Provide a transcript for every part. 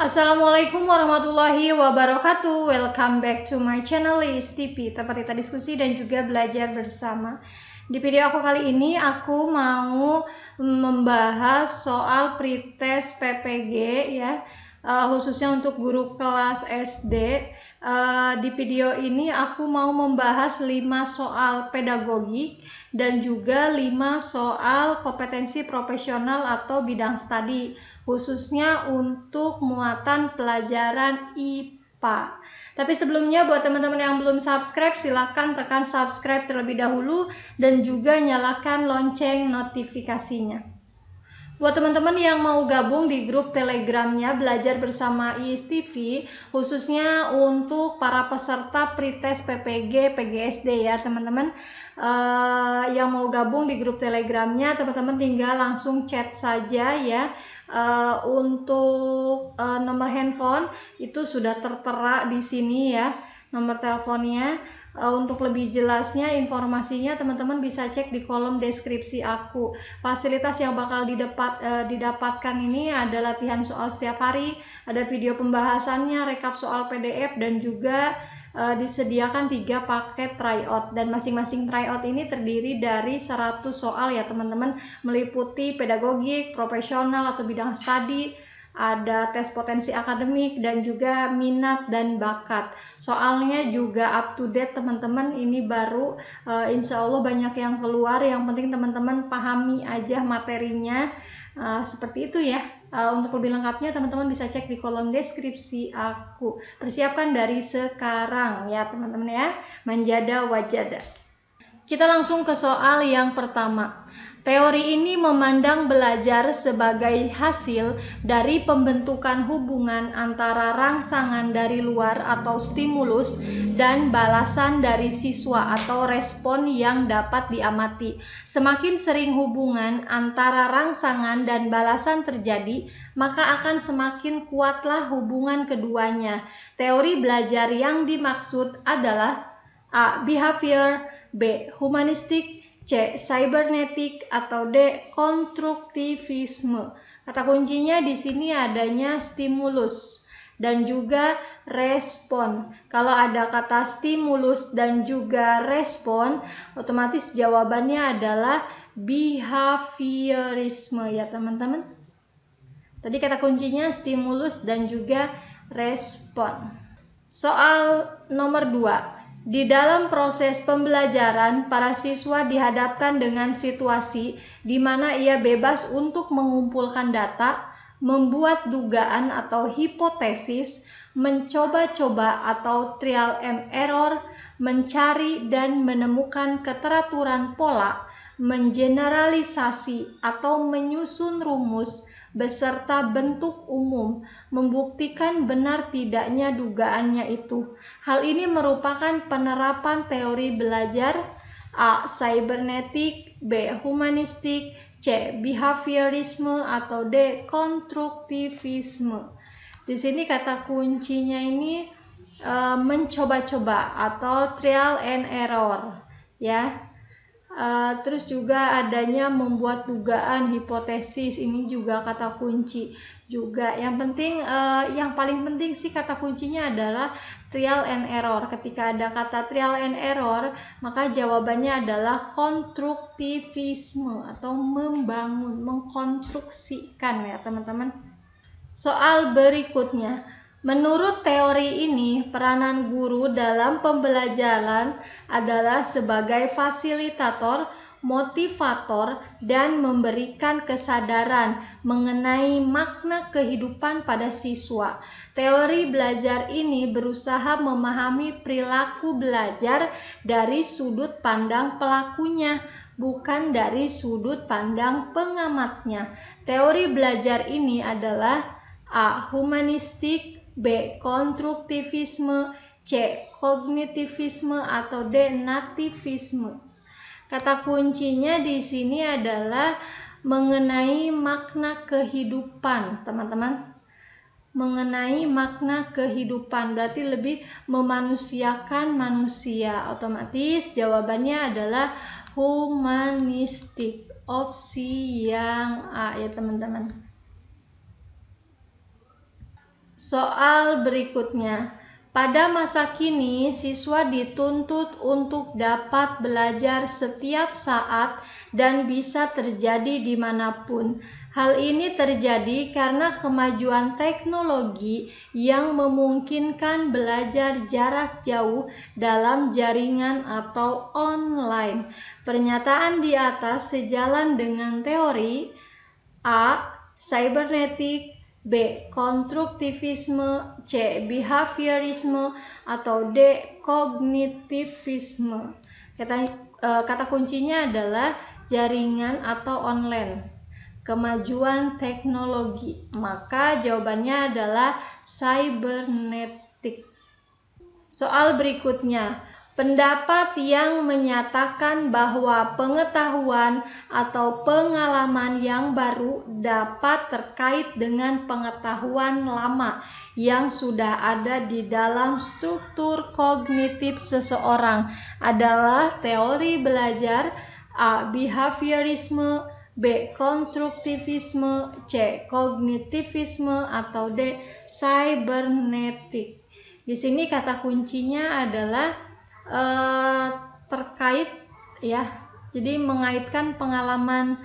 Assalamualaikum warahmatullahi wabarakatuh. Welcome back to my channel Liis TV, tempat kita diskusi dan juga belajar bersama. Di video aku kali ini aku mau membahas soal pretest PPG ya, khususnya untuk guru kelas SD. Di video ini aku mau membahas 5 soal pedagogik dan juga 5 soal kompetensi profesional atau bidang studi, khususnya untuk muatan pelajaran IPA. Tapi sebelumnya buat teman-teman yang belum subscribe, silahkan tekan subscribe terlebih dahulu dan juga nyalakan lonceng notifikasinya. Buat teman-teman yang mau gabung di grup telegramnya Belajar Bersama IIS TV, khususnya untuk para peserta pretest PPG PGSD ya teman-teman, yang mau gabung di grup telegramnya, teman-teman tinggal langsung chat saja ya. Untuk nomor handphone itu sudah tertera di sini ya, nomor teleponnya. Untuk lebih jelasnya informasinya teman-teman bisa cek di kolom deskripsi aku. Fasilitas yang bakal didapatkan ini ada latihan soal setiap hari, ada video pembahasannya, rekap soal PDF, dan juga disediakan 3 paket tryout, dan masing-masing tryout ini terdiri dari 100 soal ya teman-teman, meliputi pedagogik, profesional atau bidang studi, ada tes potensi akademik, dan juga minat dan bakat. Soalnya juga up to date teman-teman, ini baru insya Allah banyak yang keluar, yang penting teman-teman pahami aja materinya. Seperti itu ya. Untuk lebih lengkapnya teman-teman bisa cek di kolom deskripsi aku. Persiapkan dari sekarang ya teman-teman ya, manjada wajada. Kita langsung ke soal yang pertama. Teori ini memandang belajar sebagai hasil dari pembentukan hubungan antara rangsangan dari luar atau stimulus dan balasan dari siswa atau respon yang dapat diamati. Semakin sering hubungan antara rangsangan dan balasan terjadi, maka akan semakin kuatlah hubungan keduanya. Teori belajar yang dimaksud adalah A. Behavior, B. Humanistik, C. Cybernetik, atau D. Konstruktivisme. Kata kuncinya di sini adanya stimulus dan juga respon. Kalau ada kata stimulus dan juga respon, otomatis jawabannya adalah behaviorisme ya teman-teman. Tadi kata kuncinya stimulus dan juga respon. Soal nomor 2. Di dalam proses pembelajaran, para siswa dihadapkan dengan situasi di mana ia bebas untuk mengumpulkan data, membuat dugaan atau hipotesis, mencoba-coba atau trial and error, mencari dan menemukan keteraturan pola, mengeneralisasi atau menyusun rumus beserta bentuk umum, membuktikan benar tidaknya dugaannya itu. Hal ini merupakan penerapan teori belajar A. Cybernetik, B. Humanistik, C. Behaviorisme, atau D. Konstruktivisme. Di sini kata kuncinya ini mencoba-coba atau trial and error ya. Terus juga adanya membuat dugaan, hipotesis, ini juga kata kunci juga. Yang paling penting sih kata kuncinya adalah trial and error. Ketika ada kata trial and error, maka jawabannya adalah konstruktivisme atau membangun, mengkonstruksikan ya teman-teman. Soal berikutnya. Menurut teori ini, peranan guru dalam pembelajaran adalah sebagai fasilitator, motivator, dan memberikan kesadaran mengenai makna kehidupan pada siswa. Teori belajar ini berusaha memahami perilaku belajar dari sudut pandang pelakunya, bukan dari sudut pandang pengamatnya. Teori belajar ini adalah A. Humanistik, B. Konstruktivisme, C. Kognitivisme, atau D. Nativisme. Kata kuncinya di sini adalah mengenai makna kehidupan, teman-teman. Mengenai makna kehidupan berarti lebih memanusiakan manusia. Otomatis jawabannya adalah humanistik, opsi yang A ya teman-teman. Soal berikutnya. Pada masa kini, siswa dituntut untuk dapat belajar setiap saat dan bisa terjadi dimanapun. Hal ini terjadi karena kemajuan teknologi yang memungkinkan belajar jarak jauh dalam jaringan atau online. Pernyataan di atas sejalan dengan teori A. Cybernetik, B. Konstruktivisme, C. Behaviorisme, atau D. Kognitivisme. Kata kuncinya adalah jaringan atau online. Kemajuan teknologi. Maka jawabannya adalah cybernetik. Soal berikutnya. Pendapat yang menyatakan bahwa pengetahuan atau pengalaman yang baru dapat terkait dengan pengetahuan lama yang sudah ada di dalam struktur kognitif seseorang adalah teori belajar, A. Behaviorisme, B. Konstruktivisme, C. Kognitivisme, atau D. Cybernetik. Di sini kata kuncinya adalah terkait ya. Jadi mengaitkan pengalaman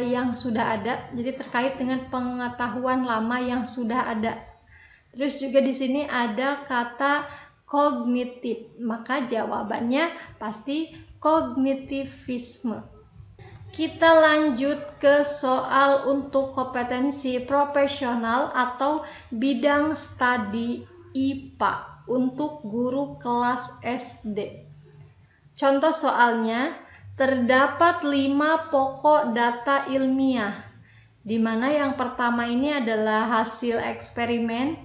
yang sudah ada. Jadi terkait dengan pengetahuan lama yang sudah ada. Terus juga di sini ada kata kognitif. Maka jawabannya pasti kognitivisme. Kita lanjut ke soal untuk kompetensi profesional atau bidang studi IPA untuk guru kelas SD. Contoh soalnya, terdapat 5 pokok data ilmiah, di mana yang pertama ini adalah hasil eksperimen,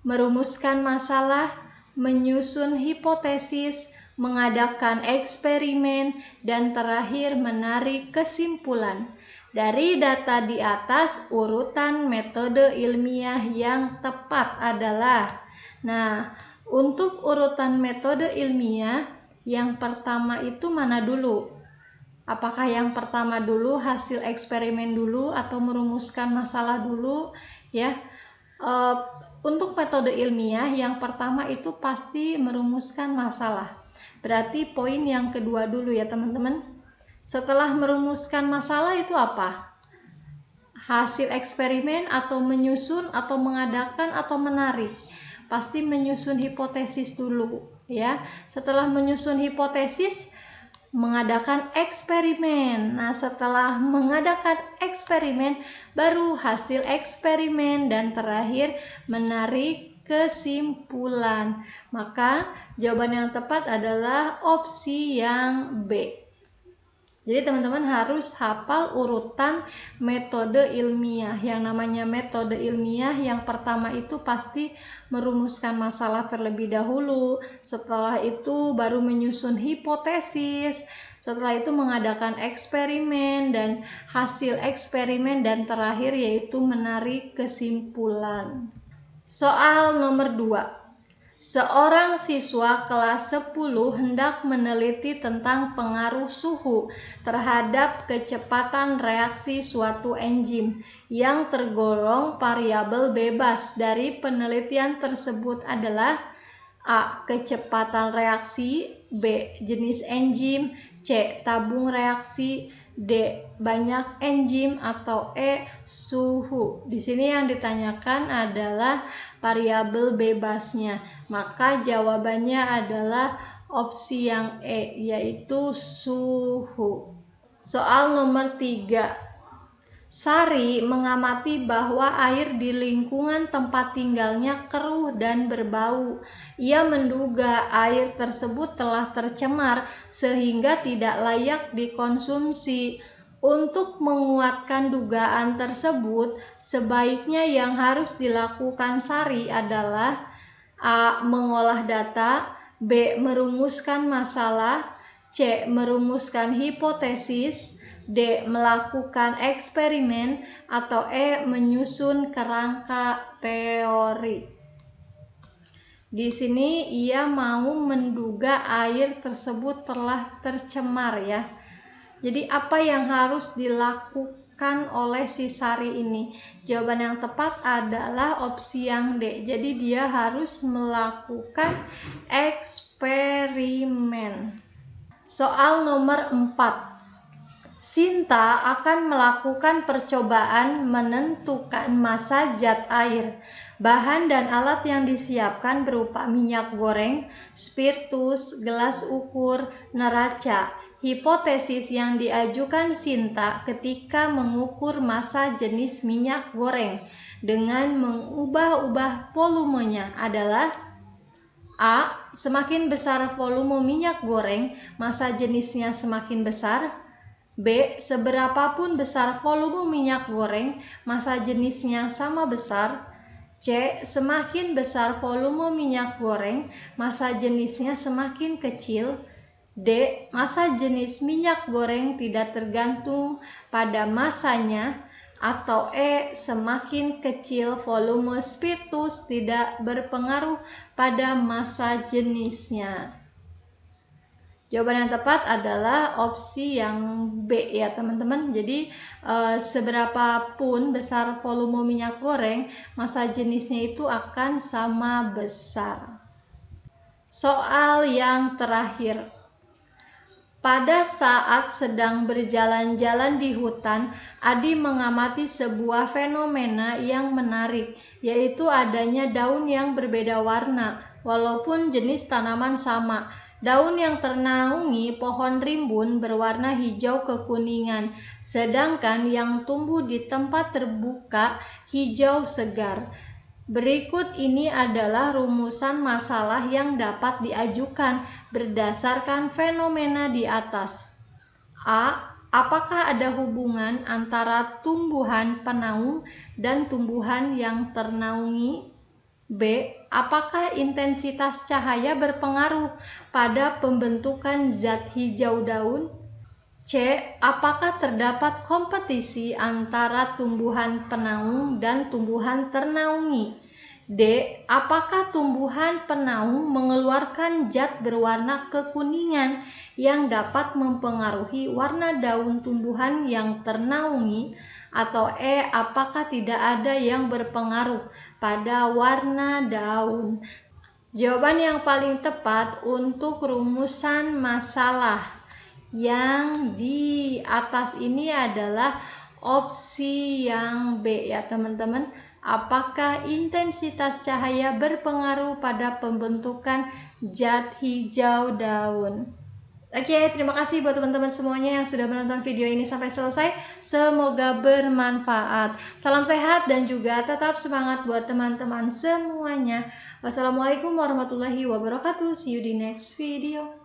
merumuskan masalah, menyusun hipotesis, mengadakan eksperimen, dan terakhir menarik kesimpulan. Dari data di atas, urutan metode ilmiah yang tepat adalah, untuk urutan metode ilmiah, yang pertama itu mana dulu? Apakah yang pertama dulu hasil eksperimen dulu atau merumuskan masalah dulu? Ya, untuk metode ilmiah yang pertama itu pasti merumuskan masalah. Berarti poin yang kedua dulu ya teman-teman. Setelah merumuskan masalah itu apa? Hasil eksperimen atau menyusun atau mengadakan atau menarik. Pasti menyusun hipotesis dulu ya. Setelah menyusun hipotesis, mengadakan eksperimen. Nah, setelah mengadakan eksperimen, baru hasil eksperimen dan terakhir menarik kesimpulan. Maka jawaban yang tepat adalah opsi yang B. Jadi teman-teman harus hafal urutan metode ilmiah. Yang namanya metode ilmiah yang pertama itu pasti merumuskan masalah terlebih dahulu. Setelah itu baru menyusun hipotesis. Setelah itu mengadakan eksperimen dan hasil eksperimen dan terakhir yaitu menarik kesimpulan. Soal nomor 2. Seorang siswa kelas 10 hendak meneliti tentang pengaruh suhu terhadap kecepatan reaksi suatu enzim yang tergolong variabel bebas. Dari penelitian tersebut adalah A. Kecepatan reaksi, B. Jenis enzim, C. Tabung reaksi, D. Banyak enzim, atau E. Suhu. Di sini yang ditanyakan adalah variabel bebasnya. Maka jawabannya adalah opsi yang E, yaitu suhu. Soal nomor 3. Sari mengamati bahwa air di lingkungan tempat tinggalnya keruh dan berbau. Ia menduga air tersebut telah tercemar sehingga tidak layak dikonsumsi. Untuk menguatkan dugaan tersebut, sebaiknya yang harus dilakukan Sari adalah A. Mengolah data, B. Merumuskan masalah, C. Merumuskan hipotesis, D. Melakukan eksperimen, atau E. Menyusun kerangka teori. Di sini ia mau menduga air tersebut telah tercemar ya. Jadi apa yang harus dilakukan dilakukan oleh si Sari ini? Jawaban yang tepat adalah opsi yang D. Jadi dia harus melakukan eksperimen. Soal nomor 4. Sinta akan melakukan percobaan menentukan massa zat air. Bahan dan alat yang disiapkan berupa minyak goreng, spiritus, gelas ukur, neraca. Hipotesis yang diajukan Sinta ketika mengukur massa jenis minyak goreng dengan mengubah-ubah volumenya adalah: A. Semakin besar volume minyak goreng, massa jenisnya semakin besar. B. Seberapapun besar volume minyak goreng, massa jenisnya sama besar. C. Semakin besar volume minyak goreng, massa jenisnya semakin kecil. D. Massa jenis minyak goreng tidak tergantung pada massanya. Atau E. Semakin kecil volume spiritus tidak berpengaruh pada massa jenisnya. Jawaban yang tepat adalah opsi yang B ya teman-teman. Jadi seberapapun besar volume minyak goreng, massa jenisnya itu akan sama besar. Soal yang terakhir. Pada saat sedang berjalan-jalan di hutan, Adi mengamati sebuah fenomena yang menarik, yaitu adanya daun yang berbeda warna, walaupun jenis tanaman sama. Daun yang ternaungi pohon rimbun berwarna hijau kekuningan, sedangkan yang tumbuh di tempat terbuka hijau segar. Berikut ini adalah rumusan masalah yang dapat diajukan berdasarkan fenomena di atas. A. Apakah ada hubungan antara tumbuhan penaung dan tumbuhan yang ternaungi? B. Apakah intensitas cahaya berpengaruh pada pembentukan zat hijau daun? C. Apakah terdapat kompetisi antara tumbuhan penaung dan tumbuhan ternaungi? D. Apakah tumbuhan penaung mengeluarkan zat berwarna kekuningan yang dapat mempengaruhi warna daun tumbuhan yang ternaungi? Atau E. Apakah tidak ada yang berpengaruh pada warna daun? Jawaban yang paling tepat untuk rumusan masalah yang di atas ini adalah opsi yang B ya teman-teman. Apakah intensitas cahaya berpengaruh pada pembentukan zat hijau daun? Oke, terima kasih buat teman-teman semuanya yang sudah menonton video ini sampai selesai. Semoga bermanfaat. Salam sehat dan juga tetap semangat buat teman-teman semuanya. Wassalamualaikum warahmatullahi wabarakatuh. See you di next video.